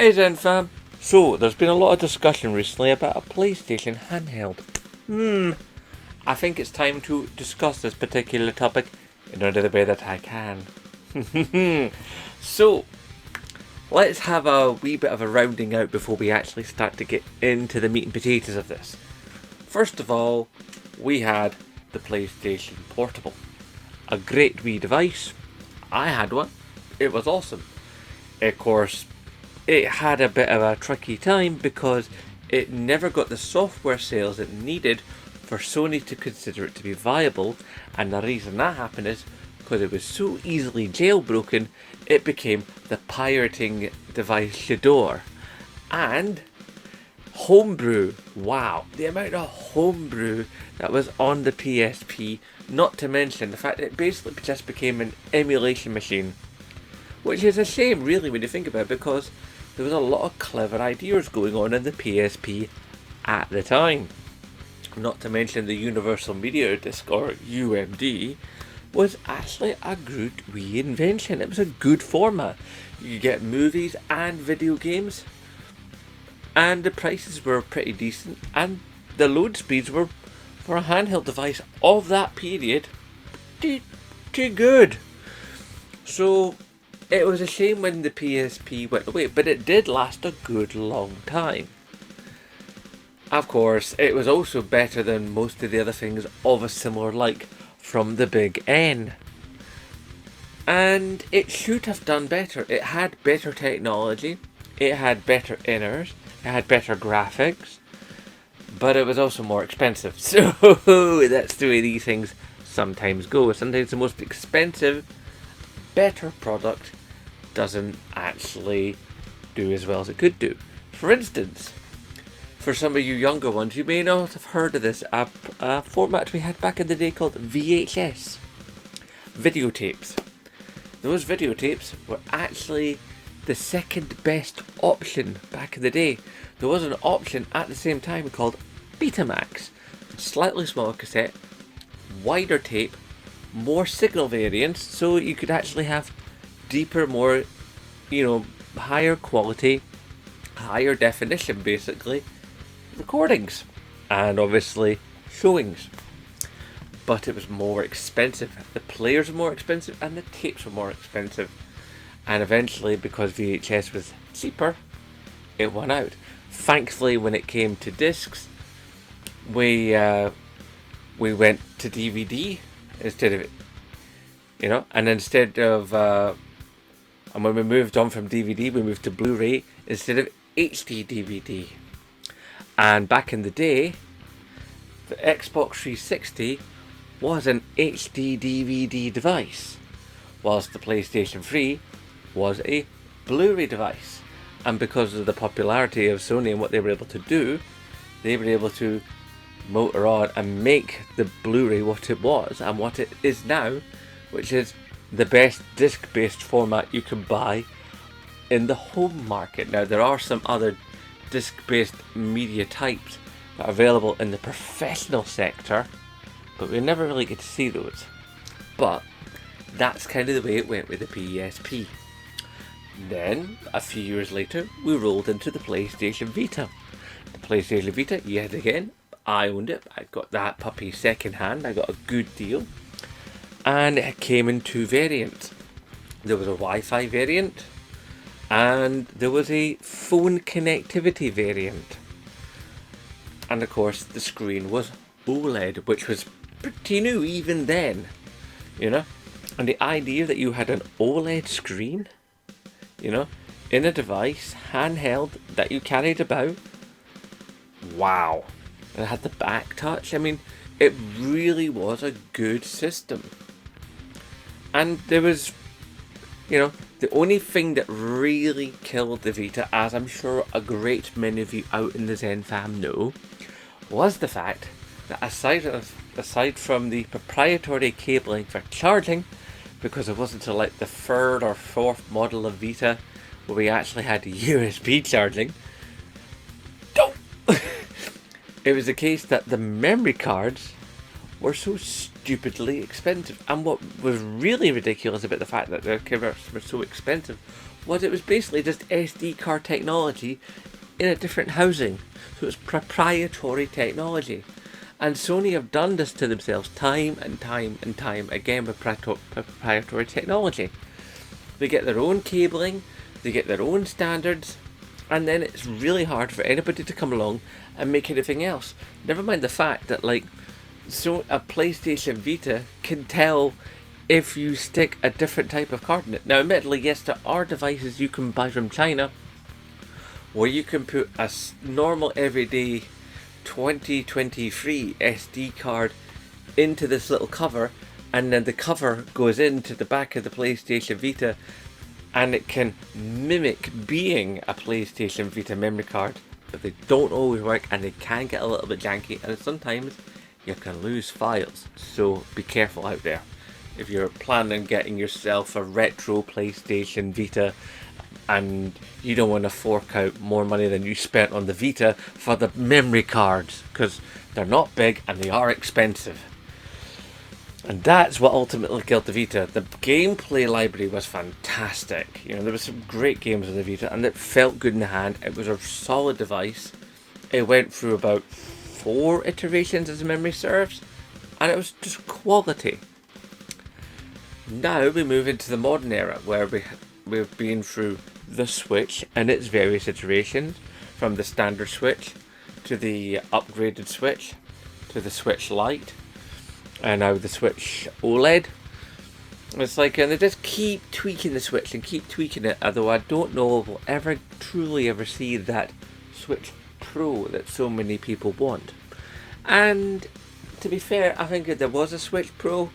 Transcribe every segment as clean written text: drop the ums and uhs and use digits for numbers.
Hey Zen fam. So, there's been a lot of discussion recently about a PlayStation handheld. I think it's time to discuss this particular topic in order the way that I can. So, let's have a wee bit of a rounding out before we actually start to get into the meat and potatoes of this. First of all, we had the PlayStation Portable. A great wee device. I had one. It was awesome. Of course, it had a bit of a tricky time because it never got the software sales it needed for Sony to consider it to be viable, and the reason that happened is because it was so easily jailbroken, it became the pirating device d'or. And homebrew, wow, the amount of homebrew that was on the PSP, not to mention the fact that it basically just became an emulation machine. Which is a shame really when you think about it, because there was a lot of clever ideas going on in the PSP at the time. Not to mention the Universal Media Disc, or UMD, was actually a good wee invention. It was a good format. You get movies and video games, and the prices were pretty decent, and the load speeds were, for a handheld device of that period, too good. So it was a shame when the PSP went away, but it did last a good long time. Of course, it was also better than most of the other things of a similar like from the Big N. And it should have done better. It had better technology, it had better inners, it had better graphics, but it was also more expensive. So that's the way these things sometimes go. Sometimes the most expensive, better product doesn't actually do as well as it could do. For instance, for some of you younger ones, you may not have heard of this format we had back in the day called VHS. Videotapes. Those videotapes were actually the second best option back in the day. There was an option at the same time called Betamax. Slightly smaller cassette, wider tape, more signal variants, so you could actually have deeper, more, higher quality, higher definition, basically, recordings, and obviously showings. But it was more expensive. The players were more expensive, and the tapes were more expensive. And eventually, because VHS was cheaper, it won out. Thankfully, when it came to discs, we went to DVD instead of it, and instead of and when we moved on from DVD, we moved to Blu-ray instead of HD DVD. And back in the day, the Xbox 360 was an HD DVD device, whilst the PlayStation 3 was a Blu-ray device. And because of the popularity of Sony and what they were able to do, they were able to motor on and make the Blu-ray what it was and what it is now, which is the best disc-based format you can buy in the home market. Now, there are some other disc-based media types that are available in the professional sector, but we never really get to see those. But that's kind of the way it went with the PSP. Then, a few years later, we rolled into the PlayStation Vita. The PlayStation Vita, yet again, I owned it. I got that puppy second hand. I got a good deal. And it came in two variants. There was a Wi-Fi variant, and there was a phone connectivity variant. And of course, the screen was OLED, which was pretty new even then, And the idea that you had an OLED screen, in a device, handheld, that you carried about, wow. And it had the back touch. I mean, it really was a good system. And there was, the only thing that really killed the Vita, as I'm sure a great many of you out in the Zen fam know, was the fact that aside from the proprietary cabling for charging, because it wasn't until like the third or fourth model of Vita where we actually had USB charging, it was the case that the memory cards were so stupidly expensive. And what was really ridiculous about the fact that the converters were so expensive was it was basically just SD card technology in a different housing. So it's proprietary technology. And Sony have done this to themselves time and time and time again with proprietary technology. They get their own cabling, they get their own standards, and then it's really hard for anybody to come along and make anything else. Never mind the fact that, like, so a PlayStation Vita can tell if you stick a different type of card in it. Now, admittedly, yes, there are devices you can buy from China where you can put a normal everyday 2023 SD card into this little cover, and then the cover goes into the back of the PlayStation Vita and it can mimic being a PlayStation Vita memory card, but they don't always work and they can get a little bit janky, and sometimes you can lose files, so be careful out there. If you're planning on getting yourself a retro PlayStation Vita and you don't want to fork out more money than you spent on the Vita for the memory cards, because they're not big and they are expensive. And that's what ultimately killed the Vita. The gameplay library was fantastic. You know, there were some great games on the Vita and it felt good in the hand. It was a solid device. It went through about 4 iterations as memory serves, and it was just quality. Now we move into the modern era where we've been through the Switch and its various iterations, from the standard Switch to the upgraded Switch to the Switch Lite and now the Switch OLED. It's like, and they just keep tweaking the Switch and keep tweaking it, although I don't know if we'll ever truly see that Switch Pro that so many people want. And to be fair, I think if there was a Switch Pro,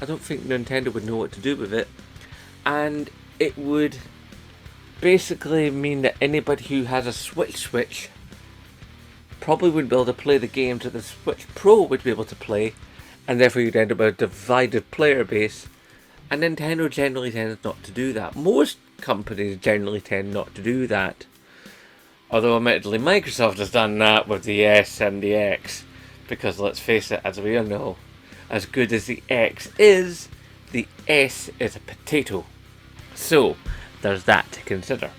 I don't think Nintendo would know what to do with it, and it would basically mean that anybody who has a Switch probably wouldn't be able to play the games that the Switch Pro would be able to play, and therefore you'd end up with a divided player base. And Nintendo generally tends not to do that. Most companies generally tend not to do that. Although admittedly Microsoft has done that with the S and the X, because let's face it, as we all know, as good as the X is, the S is a potato. So there's that to consider.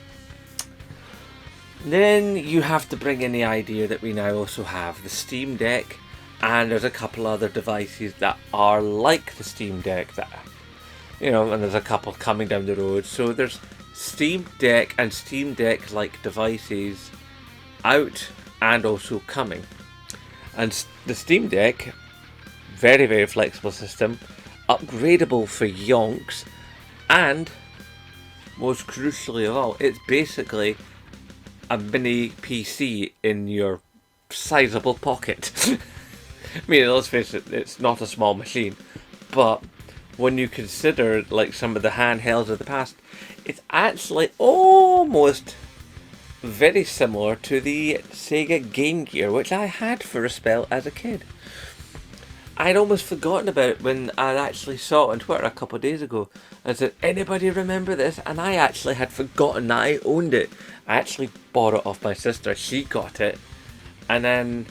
Then you have to bring in the idea that we now also have the Steam Deck, and there's a couple other devices that are like the Steam Deck that, you know, and there's a couple coming down the road. So there's Steam Deck and Steam Deck like devices out and also coming. And the Steam Deck, very, very flexible system, upgradable for yonks, and most crucially of all, it's basically a mini PC in your sizable pocket. I mean, let's face it, it's not a small machine, but when you consider like some of the handhelds of the past, it's actually almost very similar to the Sega Game Gear, which I had for a spell as a kid. I'd almost forgotten about it when I actually saw it on Twitter a couple of days ago. I said, anybody remember this? And I actually had forgotten that I owned it. I actually bought it off my sister. She got it. And then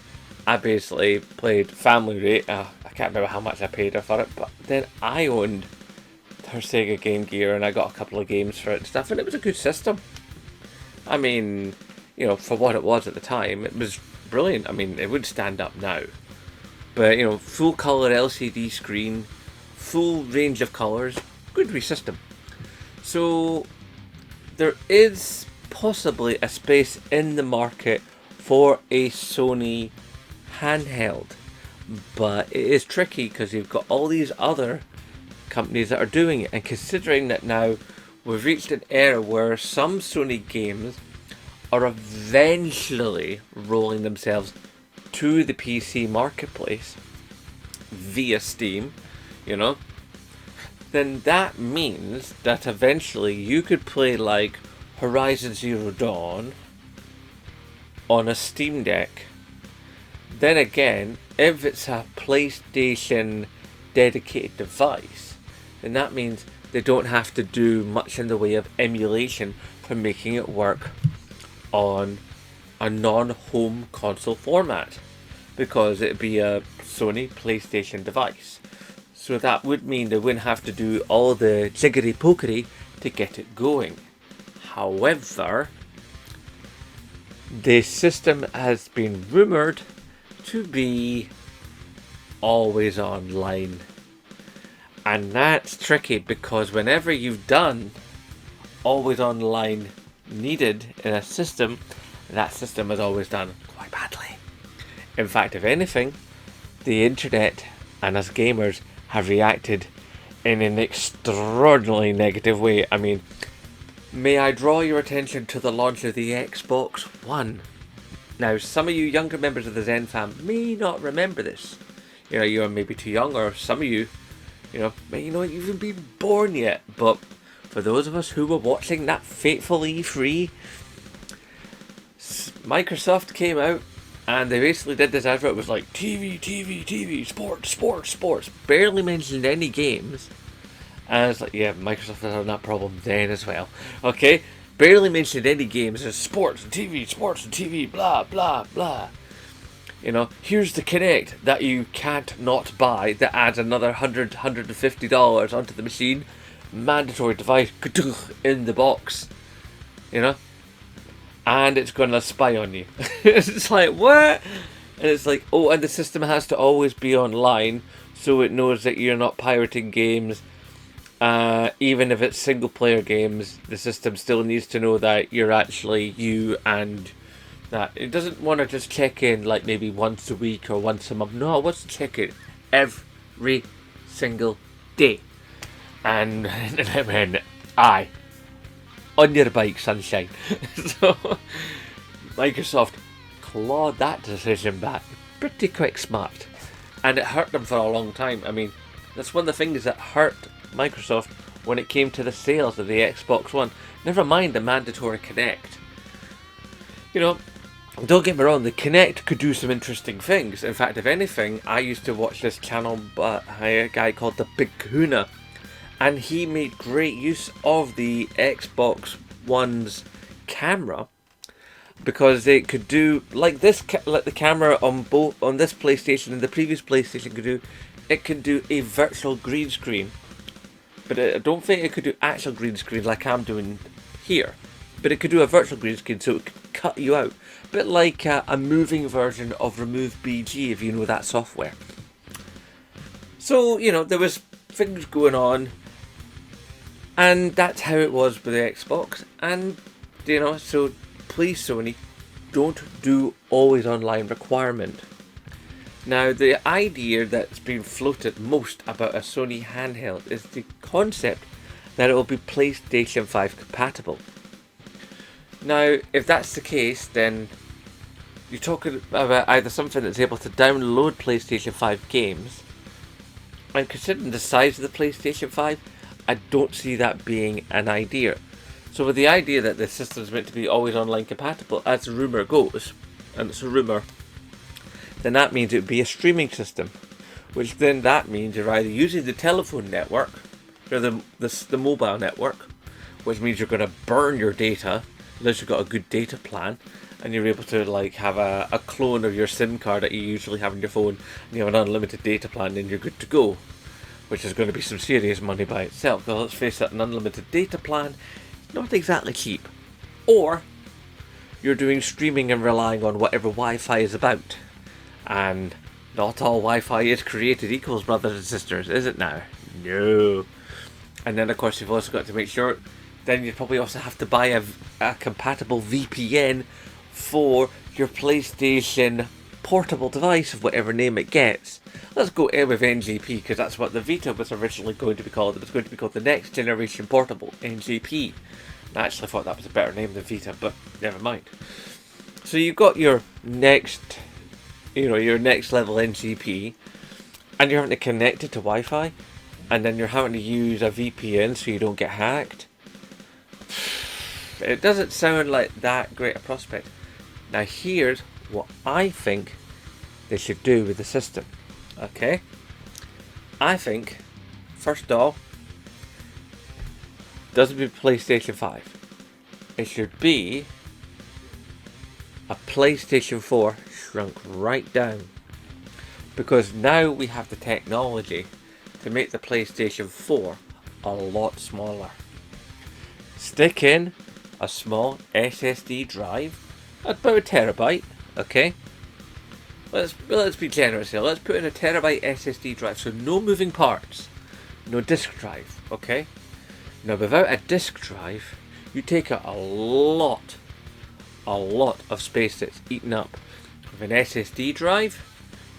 I basically played Family Rate. I can't remember how much I paid her for it. But then I owned her Sega Game Gear and I got a couple of games for it and stuff. And it was a good system. I mean, you know, for what it was at the time, it was brilliant. I mean, it would stand up now. But, you know, full colour LCD screen, full range of colours, good wee system. So there is possibly a space in the market for a Sony handheld, but it is tricky because you've got all these other companies that are doing it, and considering that now we've reached an era where some Sony games are eventually rolling themselves to the PC marketplace via Steam, you know, then that means that eventually you could play like Horizon Zero Dawn on a Steam Deck. Then again, if it's a PlayStation dedicated device, then that means they don't have to do much in the way of emulation for making it work on a non-home console format, because it'd be a Sony PlayStation device. So that would mean they wouldn't have to do all the jiggery pokery to get it going. However, the system has been rumoured to be always online. And that's tricky because whenever you've done always online needed in a system, that system has always done quite badly. In fact, if anything, the internet and us gamers have reacted in an extraordinarily negative way. I mean, may I draw your attention to the launch of the Xbox One? Now, some of you younger members of the Zen fam may not remember this. You know, you're maybe too young, or some of you, may not even be born yet. But for those of us who were watching that fateful E3, Microsoft came out and they basically did this advert. It was like TV, sports, barely mentioned any games. And it's like, yeah, Microsoft had that problem then as well. Okay, barely mentioned any games. It's sports and TV, blah, blah, blah. Here's the Kinect that you can't not buy that adds another $150 onto the machine. Mandatory device in the box. And it's going to spy on you. It's like, what? And it's like, oh, and the system has to always be online so it knows that you're not pirating games. Even if it's single player games, the system still needs to know that you're actually you, and that it doesn't want to just check in like maybe once a week or once a month. No, it wants to check in every single day. And aye, on your bike, sunshine. So Microsoft clawed that decision back pretty quick smart, and it hurt them for a long time. I mean, that's one of the things that hurt Microsoft when it came to the sales of the Xbox One. Never mind the mandatory Kinect. Don't get me wrong, the Kinect could do some interesting things. In fact, if anything, I used to watch this channel by a guy called the Big Kahuna, and he made great use of the Xbox One's camera, because it could do like this, like the camera on this PlayStation and the previous PlayStation could do. It can do a virtual green screen, but I don't think it could do actual green screen like I'm doing here. But it could do a virtual green screen, so it could cut you out, a bit like a moving version of Remove BG, if you know that software. So there was things going on. And that's how it was with the Xbox. And, so please, Sony, don't do always online requirement. Now, the idea that's been floated most about a Sony handheld is the concept that it will be PlayStation 5 compatible. Now, if that's the case, then you're talking about either something that's able to download PlayStation 5 games, and considering the size of the PlayStation 5, I don't see that being an idea. So with the idea that the system is meant to be always online compatible, as the rumour goes, and it's a rumour, then that means it would be a streaming system, which then that means you're either using the telephone network, or the mobile network, which means you're going to burn your data, unless you've got a good data plan, and you're able to like have a clone of your SIM card that you usually have on your phone, and you have an unlimited data plan, and you're good to go. Which is going to be some serious money by itself. Because let's face it, an unlimited data plan is not exactly cheap. Or you're doing streaming and relying on whatever Wi-Fi is about. And not all Wi-Fi is created equals, brothers and sisters, is it now? No. And then of course you've also got to make sure, then you probably also have to buy a compatible VPN for your PlayStation portable device of whatever name it gets. Let's go in with NGP, because that's what the Vita was originally going to be called. It was going to be called the Next Generation Portable, NGP. I actually thought that was a better name than Vita, but never mind. So you've got your next level NGP, and you're having to connect it to Wi-Fi, and then you're having to use a VPN so you don't get hacked. It doesn't sound like that great a prospect. Now here's what I think they should do with the system. Okay, I think first of all, doesn't be PlayStation 5. It should be a PlayStation 4 shrunk right down, because now we have the technology to make the PlayStation 4 a lot smaller. Stick in a small SSD drive, about a terabyte, okay? Let's be generous here. Let's put in a terabyte SSD drive, so no moving parts, no disk drive, okay? Now without a disk drive, you take out a lot of space that's eaten up. With an SSD drive,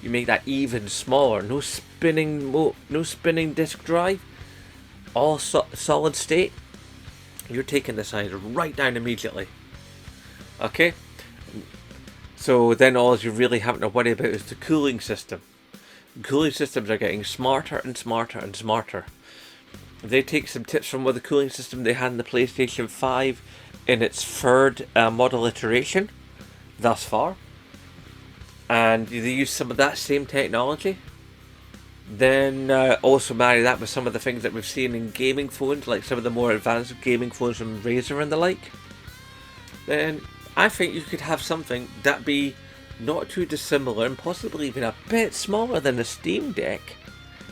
you make that even smaller. No spinning disk drive, all solid state. You're taking the size right down immediately. Okay? So then all you're really having to worry about is the cooling system. Cooling systems are getting smarter and smarter and smarter. They take some tips from the cooling system they had in the PlayStation 5 in its third model iteration thus far. And they use some of that same technology. Then also marry that with some of the things that we've seen in gaming phones, like some of the more advanced gaming phones from Razer and the like. Then I think you could have something that be not too dissimilar and possibly even a bit smaller than a Steam Deck.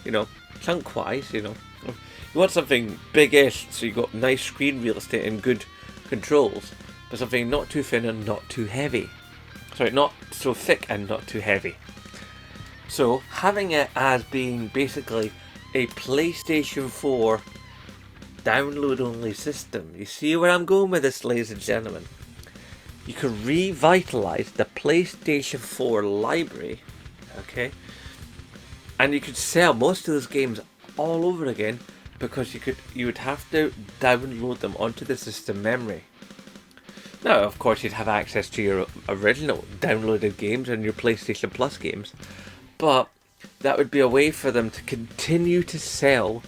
You know, chunk-wise, you know. You want something big-ish, so you got nice screen real estate and good controls, but something not too thin and not too heavy. Sorry, not so thick and not too heavy. So, having it as being basically a PlayStation 4 download-only system. You see where I'm going with this, ladies and gentlemen? You could revitalise the PlayStation 4 library, okay? And you could sell most of those games all over again, because you would have to download them onto the system memory. Now, of course, you'd have access to your original downloaded games and your PlayStation Plus games, but that would be a way for them to continue to sell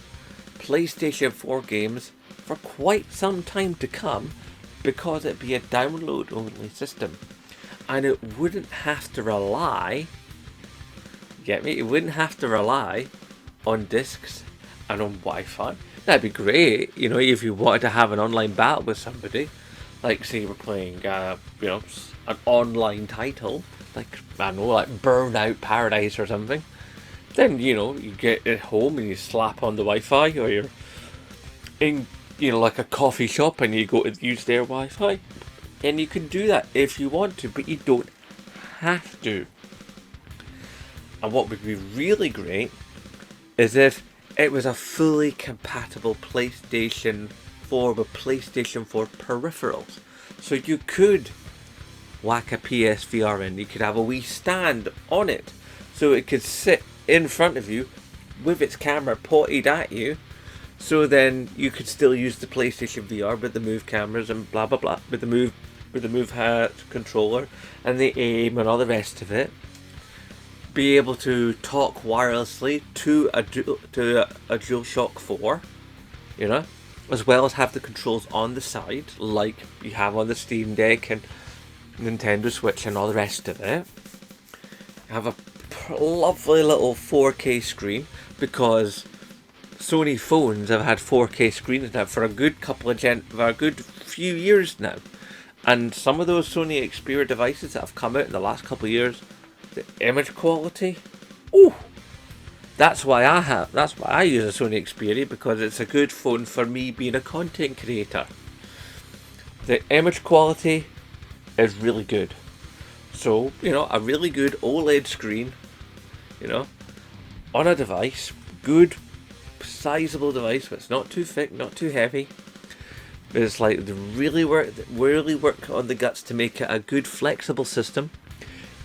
PlayStation 4 games for quite some time to come, because it'd be a download-only system, and it wouldn't have to rely. Get me? It wouldn't have to rely on discs and on Wi-Fi. That'd be great, you know, if you wanted to have an online battle with somebody, like say you were playing, you know, an online title, like I don't know, like Burnout Paradise or something. Then you know you get it home and you slap on the Wi-Fi, or you're in, you know, like a coffee shop and you go to use their Wi-Fi, and you can do that if you want to, but you don't have to. And what would be really great is if it was a fully compatible PlayStation 4 with PlayStation 4 peripherals. So you could whack a PSVR in, you could have a wee stand on it, so it could sit in front of you with its camera pointed at you, so then you could still use the PlayStation VR with the Move cameras and blah blah blah, with the Move controller and the aim and all the rest of it. Be able to talk wirelessly to a DualShock 4, you know, as well as have the controls on the side like you have on the Steam Deck and Nintendo Switch and all the rest of it. Have a lovely little 4K screen, because Sony phones have had 4K screens now for a good for a good few years now, and some of those Sony Xperia devices that have come out in the last couple of years, the image quality, ooh, that's why I use a Sony Xperia, because it's a good phone for me being a content creator. The image quality is really good. So, you know, a really good OLED screen, you know, on a device, good sizable device, but it's not too thick, not too heavy. It's like they really work on the guts to make it a good flexible system.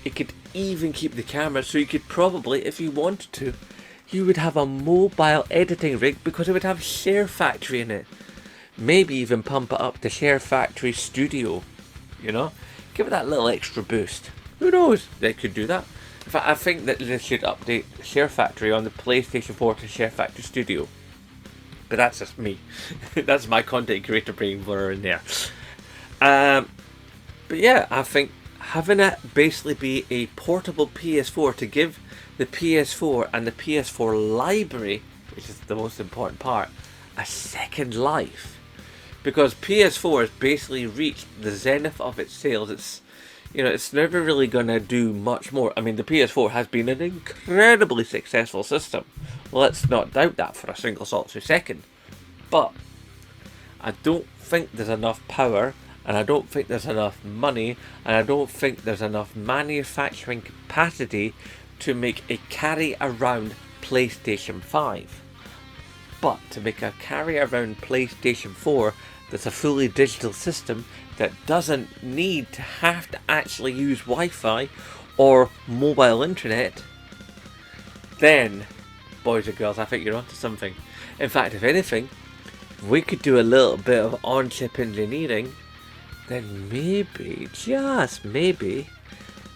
It could even keep the camera, so you could probably, if you wanted to, you would have a mobile editing rig, because it would have Share Factory in it. Maybe even pump it up to Share Factory Studio, you know? Give it that little extra boost. Who knows? They could do that. In fact, I think that they should update Share Factory on the PlayStation 4 to Share Factory Studio. But that's just me. That's my content creator brain blur in there. But yeah, I think having it basically be a portable PS4 to give the PS4 and the PS4 library, which is the most important part, a second life. Because PS4 has basically reached the zenith of its sales. It's, you know, it's never really going to do much more. I mean, the PS4 has been an incredibly successful system Let's not doubt that for a single solitary second. But I don't think there's enough power, and I don't think there's enough money, and I don't think there's enough manufacturing capacity to make a carry-around PlayStation 5. But to make a carry-around PlayStation 4 that's a fully digital system that doesn't need to have to actually use Wi-Fi or mobile internet, then, boys and girls, I think you're onto something. In fact, if anything, if we could do a little bit of on-chip engineering, then maybe, just maybe,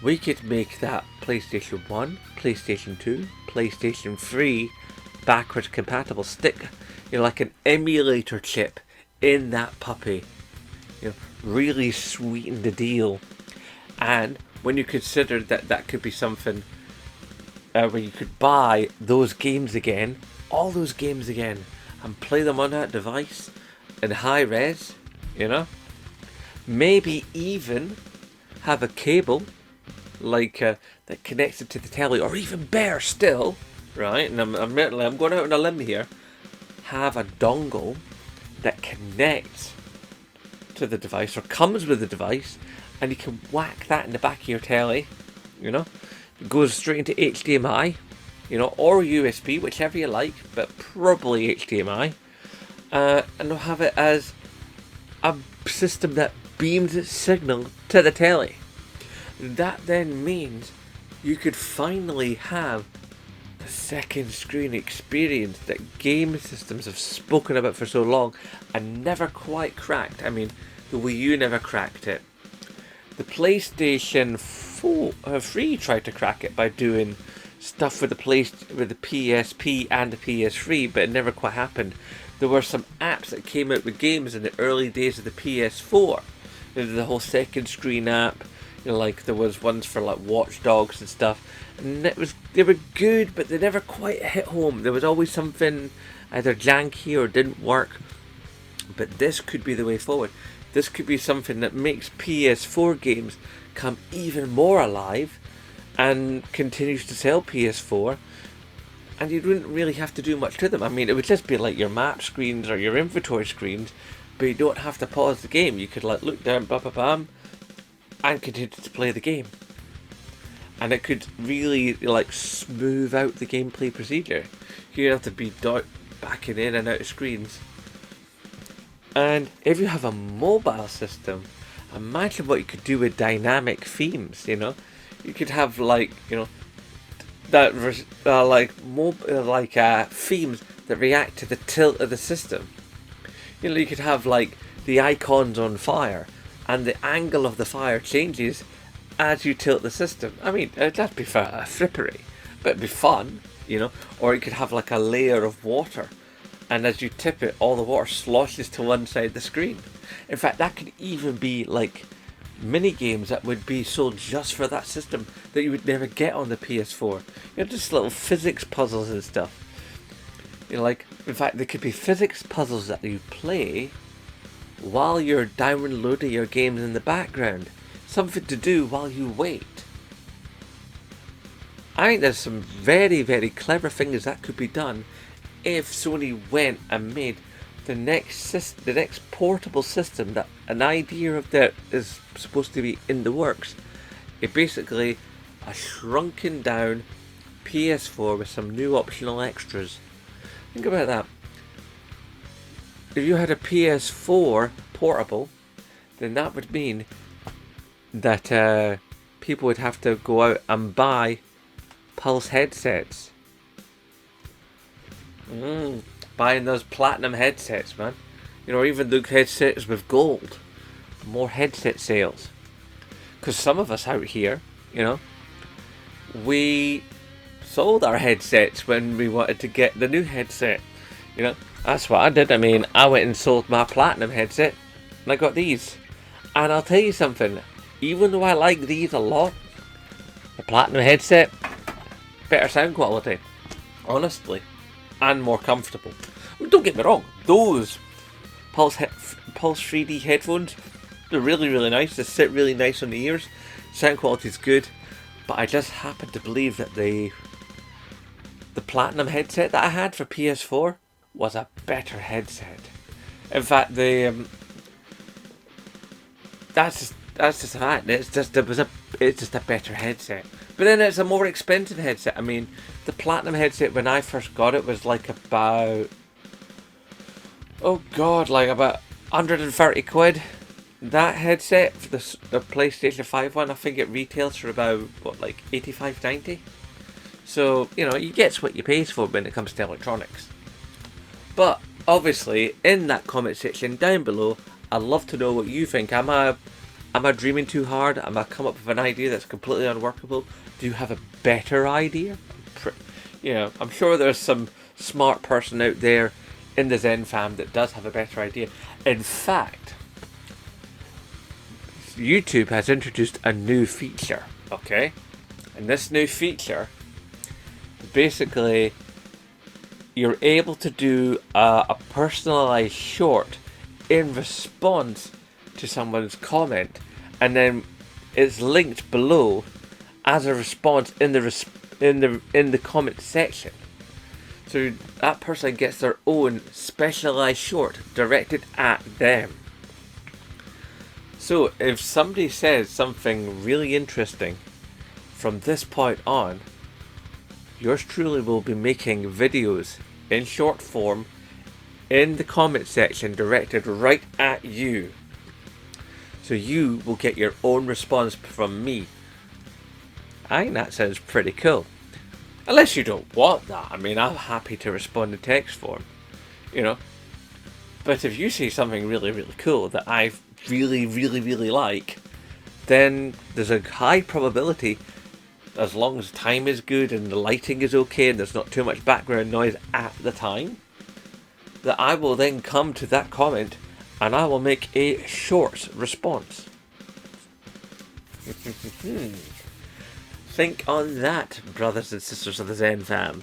we could make that PlayStation 1, PlayStation 2, PlayStation 3 backwards compatible stick, like an emulator chip in that puppy. Really sweeten the deal. And when you consider that that could be something where you could buy those games again, all those games again, and play them on that device in high res, maybe even have a cable that connects it to the telly, or even better still, right? And I'm going out on a limb here. Have a dongle that connects to the device, or comes with the device, and you can whack that in the back of your telly. It goes straight into HDMI, or USB, whichever you like, but probably HDMI. And they'll have it as a system that beams its signal to the telly. That then means you could finally have the second screen experience that game systems have spoken about for so long and never quite cracked. I mean, the Wii U never cracked it. The PlayStation 3 tried to crack it by doing stuff with the PSP and the PS3, but it never quite happened. There were some apps that came out with games in the early days of the PS4. The whole second screen app, there was ones for Watch Dogs and stuff, and they were good, but they never quite hit home. There was always something either janky or didn't work. But this could be the way forward. This could be something that makes PS4 games come even more alive and continues to sell PS4, and you wouldn't really have to do much to them. I mean, it would just be like your map screens or your inventory screens, but you don't have to pause the game. You could look down, bam, and continue to play the game. And it could really smooth out the gameplay procedure. You don't have to be backing in and out of screens. And if you have a mobile system, imagine what you could do with dynamic themes. You could have themes that react to the tilt of the system. You could have the icons on fire, and the angle of the fire changes as you tilt the system. I mean, that'd be frippery, but it'd be fun, Or you could have a layer of water, and as you tip it, all the water sloshes to one side of the screen. In fact, that could even be mini games that would be sold just for that system that you would never get on the PS4. Just little physics puzzles and stuff. In fact, there could be physics puzzles that you play while you're downloading your games in the background. Something to do while you wait. I think there's some very, very clever things that could be done if Sony went and made the next portable system, that an idea of that is supposed to be in the works. It's basically a shrunken down PS4 with some new optional extras. Think about that. If you had a PS4 portable, then that would mean that people would have to go out and buy Pulse headsets. Buying those platinum headsets, man. Or even the headsets with gold. More headset sales. Because some of us out here, we sold our headsets when we wanted to get the new headset. That's what I did. I mean, I went and sold my platinum headset, and I got these. And I'll tell you something. Even though I like these a lot, the platinum headset, better sound quality. Honestly. And more comfortable. Don't get me wrong, those Pulse 3D headphones, they're really, really nice. They sit really nice on the ears. Sound quality is good, but I just happen to believe that the Platinum headset that I had for PS4 was a better headset. In fact, that's just a fact. It's just a better headset. But then it's a more expensive headset. I mean, the Platinum headset when I first got it was like about, oh god, like about 130 quid. That headset for the PlayStation 5 one, I think it retails for about what, like 85-90. So you know, you get what you pay for when it comes to electronics. But obviously, in that comment section down below, I'd love to know what you think. Am I dreaming too hard? Am I come up with an idea that's completely unworkable? Do you have a better idea? You know, I'm sure there's some smart person out there in the Zen fam that does have a better idea. In fact, YouTube has introduced a new feature, okay? And this new feature, basically, you're able to do a personalized short in response to someone's comment, and then it's linked below as a response in the comment section. So that person gets their own specialized short directed at them. So if somebody says something really interesting from this point on, yours truly will be making videos in short form in the comment section directed right at you. So you will get your own response from me. I think that sounds pretty cool. Unless you don't want that. I mean, I'm happy to respond in text form, you know. But if you see something really, really cool that I really, really, really like, then there's a high probability, as long as time is good and the lighting is okay and there's not too much background noise at the time, that I will then come to that comment and I will make a short response. Think on that, brothers and sisters of the Zen fam.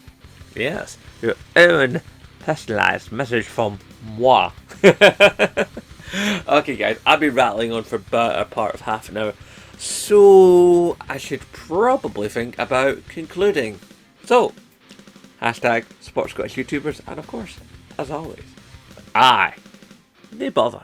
Yes, your own personalised message from moi. Okay guys, I'll be rattling on for about a part of half an hour, so I should probably think about concluding. So, hashtag support Scottish YouTubers, and of course, as always, aye, no bother.